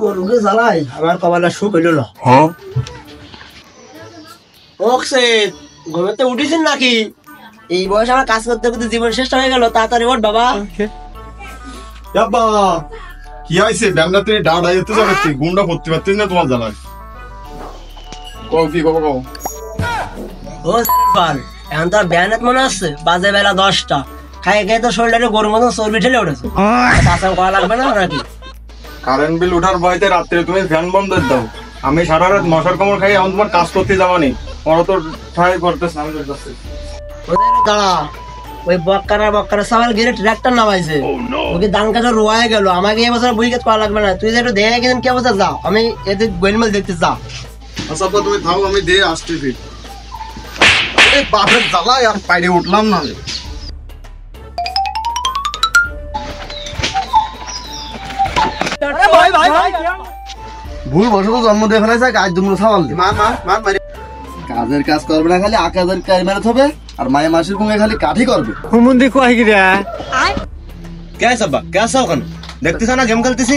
গরুকে জ্বালাই আমার কপালে সুখ হইল না। ঘুমেতে উঠেছেন নাকি? এই বয়সে আমার কাজ করতে করতে জীবন শেষ হয়ে গেল। তাড়াতাড়ি ওঠ বাবা। কি হয়েছে? ব্যামটা তুমি ডাড়া যেতে যাবে, গুন্ডা করতে পারছিস না তোমার জানাই। কও কি কব কও। ও পাল এখন তো আর ব্যায়ানাত মনে হচ্ছে, বাজে বেলা 10টা। খাই খাই তো শরীরটা গরুর মতন চর্বি ঠেলে উঠেছে। তাছাড়া করা লাগবে না নাকি? কারেন্ট বিল উঠার ভয়তে রাত্রে তুমি ফ্যান বন্ধ দাও। আমি সারা রাত মশার কামড় খাই, এখন তোমার কাজ করতে যাবানি। ওরা তো ট্রাই করতেছে, আমি করতেছি। দাঁড়া, ওই বক্কারা সবাই গিয়ে ট্রাক্টর নামাইছে, ওকে ধান কাটা রোয়া গেল। আমাকে এবছর বুঝি কাজ করা লাগবে না, তুই যে একটু দেখে গেছেন কে বছর যাও, আমি এতে গোয়েলমেল দেখতে যা। আচ্ছা তুমি থাও, আমি দিয়ে আসতেছি। এই বাপের জ্বালায় আর বাইরে উঠলাম না। ভুল বসে তো জন্ম দিয়ে ফেলেছে, কাজ দুমুলো সামাল কাজের কাজ করবে না, খালি আকাশের কাজ মেরে হবে। আর মায়ের মাসির কুঙ্গে খালি কাঠি করবে। দেখতেছ না গেম খেলতেছি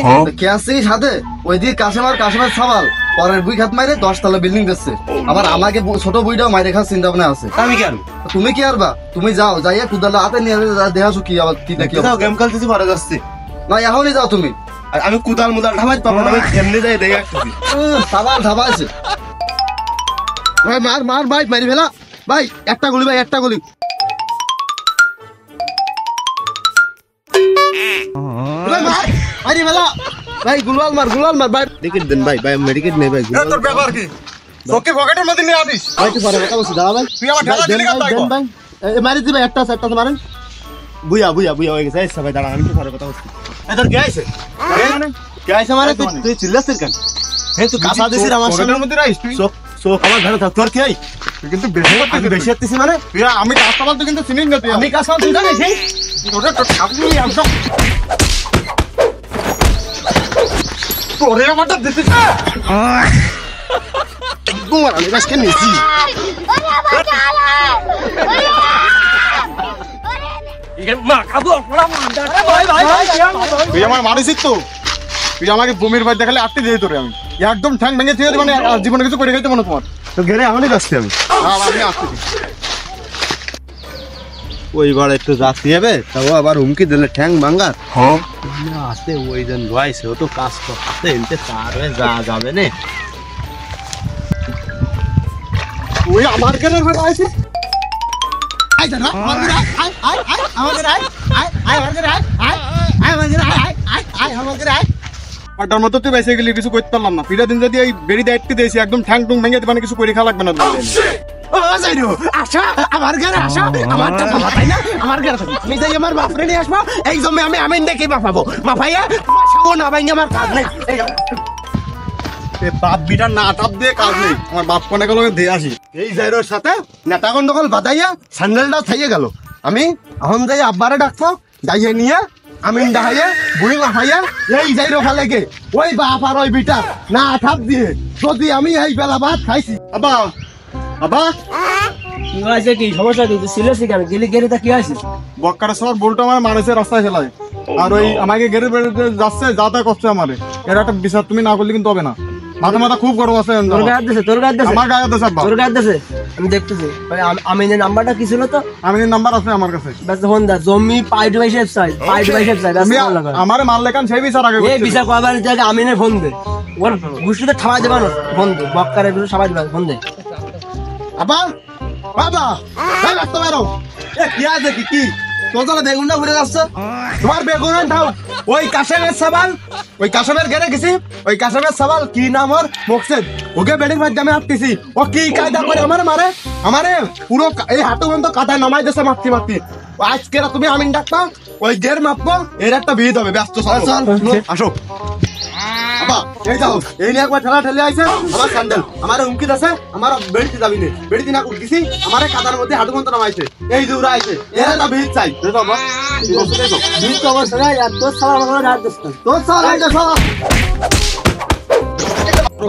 সাথে ওইদিকে কাশেমার সামাল পরের বুই খাত মাইরে 10 তলা বিল্ডিং দিচ্ছে। আবার আমাকে ছোট বুইটাও মাইরে খাওয়ার চিন্তা ভাবনা আছে। আমি কেন? তুমি কি আরবা? তুমি যাও, যাইয়া কুদালা হাতে নিয়ে দেখাছো কি আবার কি দেখি গেম খেলতেছি, পরে যাচ্ছি না। এখনই যাও তুমি। আমি কুদাল মুদাল ঢামাই পাবো না, আমি এমনি যাই দেখে আসতেছি। ধাবা আছে ভাই, মার ভাই, মারি ফেলা ভাই। একটা গুলি ভাই, একটা গুলি। মারি ফেলা ভাই, গুলাল মার ভাই। টিকিট দেন ভাই, মেডিকেট নেই ভাই। তোর ব্যাপার কি? তোকে পকেটের মধ্যে নিয়ে আনিস ভাই তুই পরে কথা বলছিস, দাঁড়া ভাই। তুই আমার ঠেলা দিলি কেন? তাই ভাই মারি দিবে, একটা মারেন। বুয়া হয়ে গেছে। আচ্ছা ভাই দাঁড়া, আমি তো পরে কথা বলছি। তোর কে আইছে? কে আইছে মানে? তুই চিল্লাছিস কেন? হে তুই কাঁচা দিছিস আমার সামনে মধ্যে রাইস তুই। চোখ আমার ঘরে থাক। তোর কি আই? তুই কিন্তু বেশি আমি বেশি আসতেছি মানে? তুই আমি কাস্টমার, তুই কিন্তু চিনিস না। তুই আমি কাজ তুই জানিস? ওটা তো ঠাকুর একদম তোরে আমারটা দিছিস। কুমার আমি আজকে নিয়েছি। তুই আমার মারিসিস তো। তুই আমাকে বমির ভাই দেখালে আটকে দিয়ে তোরে আমি একদম ঠ্যাং ভেঙে দিয়ে মানে জীবনে কিছু করে গেছে মনে তোমার। তো ঘেরে এখনই যাচ্ছি আমি। আমি আসতেছি। ওইবার একটু যাচ্ছি হবে, তাও আবার হুমকি দিলে ঠ্যাং ভাঙ্গার। আসতে ওই জন রয়েছে, ও তো কাজ করতে এনতে তার হয়ে যাবে না। ওই আমার কেন আছে? ওটার মতো তুই বেঁচে গেলি, কিছু করতে পারলাম না। পিঠা দিন যদি এই বেড়ি দায়িত্ব দিয়েছি, একদম ঠ্যাং টুং ভেঙে মানে কিছু করে খাওয়া লাগবে না। আমার ঘরে আসো, আমার তো বাবা তাই না, আমার ঘরে আমি যাই আমার বাপরে নিয়ে আসবো। এই জমি আমি আমিন দেখে বাপাবো, বাপাইয়া না ভাই আমার কাজ নেই। বাপ বিটার না টাপ দিয়ে কাজ নেই, আমার বাপ কোনে গেল দিয়ে আসি। এই জাইরোর সাথে নেতা গন্ডগোল বাদাইয়া স্যান্ডেলটা থাইয়ে গেল। আমি এখন যাই আব্বারে ডাকবো, যাইয়ে নিয়ে আমিন ডাহাইয়া বুড়ি লাফাইয়া এই জাইরো খালে গে ওই বাপ আর ওই বিটা না ঠাপ দিয়ে যদি আমি এই বেলা ভাত খাইছি। আবা আবা কি হয়েছে? কি সমস্যা? কি সিলেছি কেন? গেলি গেলে তা কি হয়েছে? বক্কার সবার বলটা আমার মানুষের রাস্তায় ফেলায়, আর ওই আমাকে গেড়ে বেড়ে যাচ্ছে, যা তা করছে আমারে। এর একটা বিচার তুমি না করলে কিন্তু হবে না। মাথা খুব গরম আছে। তোর গায়ে দিছে? তোর গায়ে দিছে? আমার গায়ে দিছে আব্বা। তোর গায়ে দিছে? আমি দেখতেছি। আমিনের নাম্বারটা কি ছিল তো? আমিনের নাম্বার আছে আমার কাছে। বাস ফোন দা। জমি পাইড বাই শেপ সাইড, পাইড বাই শেপ সাইড। আমি আমারে মাল লেখান সেই বিচার আগে এই বিচার করার জায়গা আমিনের ফোন দে। ওর গুষ্টিতে ঠাওয়া দেবা না, ফোন দে। বক্কারে সবাই দেবা, ফোন দে। আব্বা বাবা এই রাস্তা বেরো। এ কি আছে? কি তোর জন্য বেগুনটা ঘুরে যাচ্ছে? তোমার বেগুন ঠাও ওই কাশেমের সাবাল, ওই কাশেমের ঘেরে গেছি। ওই কাশেমের সাবাল কি নাম ওর? মোকসেদ। ওকে বেডিং মাধ্যমে হাঁটতেছি, ও কি কায়দা করে আমারে পুরো এই হাঁটু পর্যন্ত কাদায় নামাই দিয়েছে মারতে। আজকে তুমি আমিন ডাকবা, ওই গের মাপবো, এর একটা বিয়ে হবে। ব্যস্ত আসো। আবা এই যাও, এই নিয়ে একবার ঠেলা ঠেলে আইছে। আমার স্যান্ডেল আমার হুমকি আছে, আমার বেড়িতে যাবি নে। বেড়িতে না উঠতেছি, আমার কাদার মধ্যে হাঁটু পর্যন্ত নামাইছে। এই দূর আইছে, এর একটা বিয়ে চাই।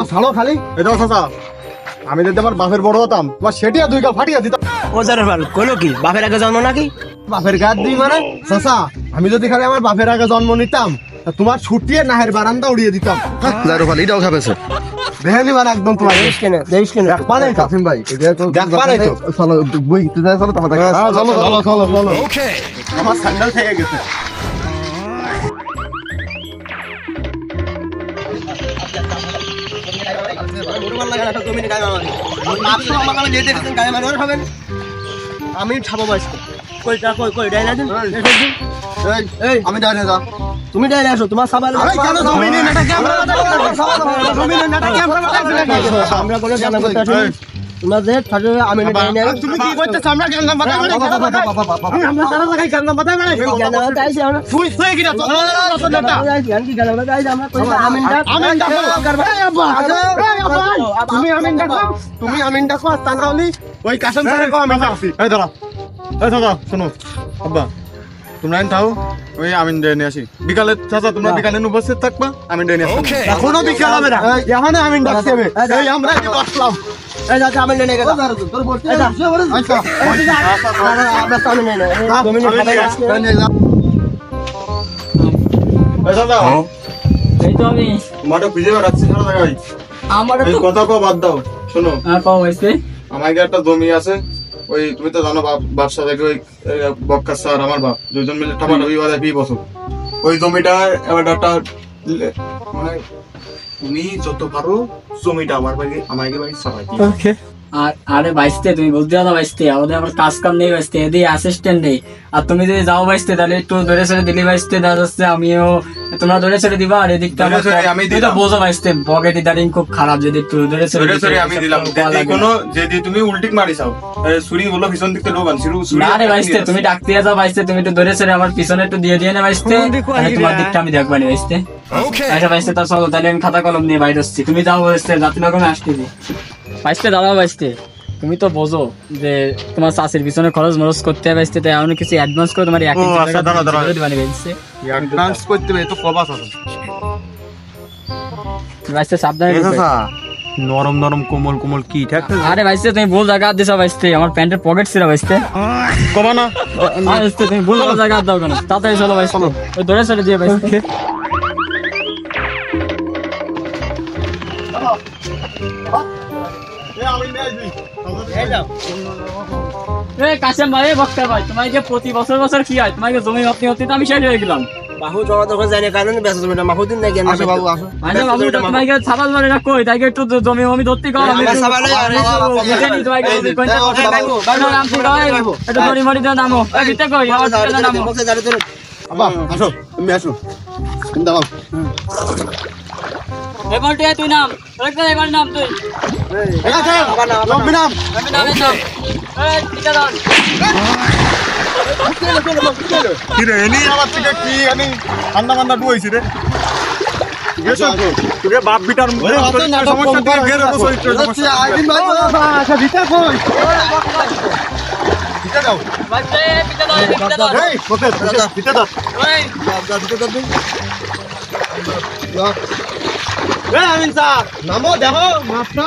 ছাড়ো খালি। এটা চাচা, আমি যদি আমার বাপের বড় হতাম, তোমার সেটিয়া 2 কাপ ফাটিয়ে দিতাম। ও জারে ভালো কোনো কি বাপের আগে জন্ম নাকি? বাপের গাদ দিই মানে চাচা, আমি যদি খালি আমার বাপের আগে জন্ম নিতাম তোমার ছুটিয়ে নাহের বারান্দা উড়িয়ে দিতাম জারু ভাই এটাও খাবেছে দেখেনি মানে একদম তোমার দেখিস কেন মানে কাসিম ভাই দেখবারে তো চলো বই চলো তোমার চলো ওকে আমার স্যান্ডেল থেকে গেছে আমি ছাপো বাইস কই ডাইনা দিন আমি ডাইনে যা তুমি ডাইনা আসো তোমার সাবাল কেন জমিনে নেটা ক্যামেরা আমরা বলে জানা করতে আসো তোমরা যে থাকে আমি ডাইনা তুমি কি করতেছ আমরা কেন মাথা আমরা তারা লাগাই কেন মাথা মানে জানা তাইছে আমরা তুই কি না তো নেটা কি জানা তাইছে আমরা কই তুমি আমিন ডাকো আর তানরাউলি ওই কাসম স্যারের কো আমি ডাকছি এই দাদা শোনো আব্বা তোমরা থাও ওই আমিন নিয়ে আসি বিকালে চাচা তোমরা বিকালে উপস্থিত থাকবা আমিন নিয়ে আসি এখনো বিকাল হবে না এখানে আমিন ডাকছে এই আমরা কি বসলাম এই যা আমি নিয়ে গেলাম তোর বলতে আচ্ছা আমরা সামনে নেই না জমিনে খাবাই আসছে এই দাদা এই তো আমি মাঠে খুঁজে বেড়াচ্ছি সারা জায়গায় আমার এই তো কথা কো বাদ দাও শোনো পাও হইছে আমাকে একটা জমি আছে ওই তুমি তো জানো বাদশা থেকে ওই বক্কা স্যার আমার বাপ দুজন মিলে টাপাটাপি বাজায় 20 বছর ওই জমিটার এবার একটা মানে তুমি যত পারো জমিটা আমার ভাগে আমাকে ভাই সবাই ওকে আর আরে বাইসতে তুমি বুঝতে পারো বাইসতে আমাদের আমার কাজ কাম নেই বাইসতে এদি অ্যাসিস্ট্যান্ট নেই আর তুমি যদি যাও বাইসতে তাহলে একটু ধরে ছেড়ে দিলি বাইসতে দেখা যাচ্ছে আমিও তোমরা ধরে ছেড়ে দিবা আর এদিকটা ধরে ছেড়ে আমি তুমি তো বোঝো বাইসতে পকেট ইদারিং খুব খারাপ যদি একটু ধরে ছেড়ে আমি দিলাম কোনো যদি তুমি উল্টিক মারি চাও ছুরি হলো পিছন দিকতে ঢোকান না রে বাইসতে তুমি ডাকতে যাও বাইসতে তুমি একটু ধরে ছেড়ে আমার পিছনে একটু দিয়ে না বাইসতে তোমার দিকটা আমি দেখবানি বাইসতে আচ্ছা বাইসতে তার চলো তাহলে আমি খাতা কলম নিয়ে বাইরে আসছি তুমি যাও বাইসতে জাতি লগনে আসতেছি বাইসতে দাদা বাইসতে তুমি তো বোঝো যে তোমার চাষের পিছনে খরচ মরচ করতে হবে বাইসতে তাই এমন কিছু অ্যাডভান্স করে তোমার অ্যাডভান্স করতে হবে তো কবাস আছে বাইসতে সাবধানে নরম নরম কোমল কোমল কি ঠিক আরে বাইসতে তুমি ভুল জায়গা দিছো বাইসতে আমার প্যান্টের পকেট ছিল বাইসতে কমা না বাইসতে তুমি ভুল জায়গা দাও কেন তাড়াতাড়ি চলো বাইসতে ওই ধরে ছেড়ে দিয়ে বাইসতে কাশেম ভাই বক্তা ভাই তোমাকে প্রতি বছর বছর কি হয় তোমাকে জমি আপনি হতে আমি শেষ হয়ে গেলাম বাহু জমা দখল জানি কারণ ব্যস্ত জমিটা মাহুদিন না জ্ঞান আসো বাবু আসো আচ্ছা বাবু তোমাকে ছাবাল মারে না কই তাইকে একটু জমি আমি ধরতে কও আমি ছাবাল তোমাকে কোনটা কথা কইবো নাম কি কই একটু জমি মরি দাও নামো এই ভিতরে কই আমার নামো আব্বা আসো তুমি আসো দাও এবারে তুই নাম এবার নাম তুই এই আছে জমি নাম আমি নামের নাম এই ঠিক আছে কি রে এনি আমার থেকে কি আমি ঠান্ডা মান্ডা ডুইছি রে তোকে বাপ বিটার সমস্যা দিয়ে গেরে তো চরিত্র সমস্যা আইদিন ভাই আচ্ছা ভিতর কই ভিতর দাও বাচ্চা পিতা দাও পিতা দাও এই কোতে ভিতর দাও ওই দাও ভিতর দাও এই আমিন স্যার নামো দেখো মাপটা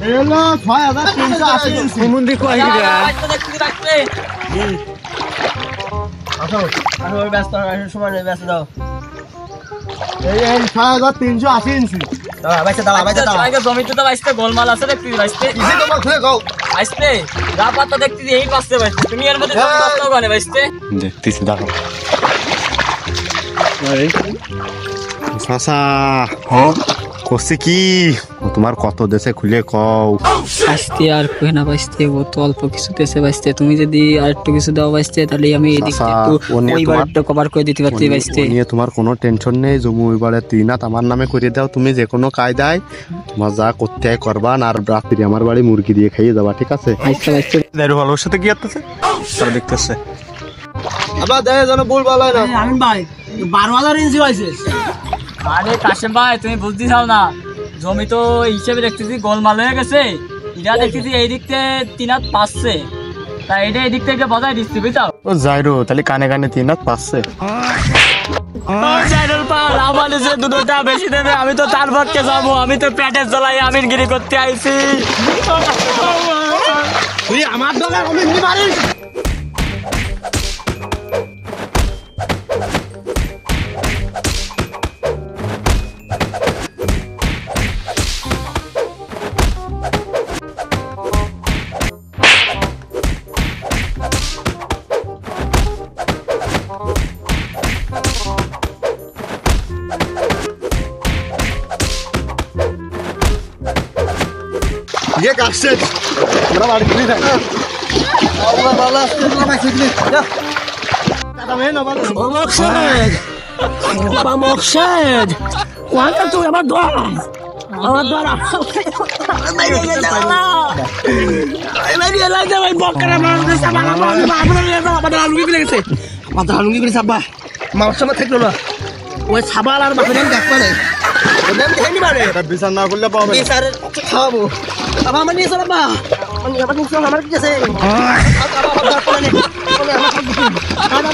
এলো 6380 সুমন্দি কই রে বাচ্চা দেখতে রাখবে আসো ব্যস্ত সময় নেই ব্যস্ত দাও এই 6380 ইঞ্চি বাইসে দাও আগে জমিতে তো বাইসতে গোলমাল আছে রে তুই বাইসতে ইজি তো বলতে গাও বাইসতে যা পাতা দেখতে এই পাশে বাইসতে তুমি এর মধ্যে জমি পাতাও গানে বাইসতে দেখতেছি দেখো সাসা কসে কি তোমার কত দেশে খুলে কও বাইসতে আর কই না বাইসতে ও তো অল্প কিছু দেশে বাইসতে তুমি যদি আর একটু কিছু দাও বাইসতে তাহলে আমি এদিকে একটু ওই বারটা কভার করে দিতে পারতি বাইসতে নিয়ে তোমার কোনো টেনশন নেই জমি ওই বারে তুই না আমার নামে করে দাও তুমি যে কোনো কায়দায় তোমার যা করতে হয় করবা না আর রাত্রি আমার বাড়ি মুরগি দিয়ে খাইয়ে যাবা ঠিক আছে বাইসতে বাইসতে দাইরু ভালোর সাথে কি করতেছে তারা দেখতেছে আবার দেখে যেন ভুল ভালো হয় না আমিন ভাই 12000 ইঞ্চি হইছে আরে কাশেম ভাই তুমি বুঝতে চাও না জমি তো হিসেবে দেখতেছি গোলমাল হয়ে গেছে এটা দেখতেছি এই দিক থেকে 3 পাচ্ছে তাই এটা এই দিক থেকে বজায় দিচ্ছি বুঝছো ও যাইরো তাহলে কানে কানে 3 রাত পাচ্ছে আমাদের যে দুটোটা বেশি দেবে আমি তো তার পক্ষে যাবো আমি তো পেটের জ্বালাই আমিনগিরি করতে আইছি তুই আমার দলে আমি মারিস ইয়ে কাটছে আমরা বাড়ি ফিরে যাই ভালো আসছে দাদা মেয়ে না ভালো মকসেদ ওয়াকা তুই আমার দোয়া আমার দোয়া বাইরে গেছে বাবা বাইরে লাগে ভাই বকরা মারতে সাবা বাবা নিয়ে যাও বাবা লুঙ্গি ফেলে গেছে বাবা লুঙ্গি ফেলে সাবা মার সময় থাকলো না ওই সাবাল আর বাবা দেন দেখ পারে ওদের দেনি মারে বিচার না করলে পাবে এই স্যার খাওয়াবো বাবা আমার নিয়ে চলো বাবা আমার নিয়ে চলো আমার কি আছে বাবা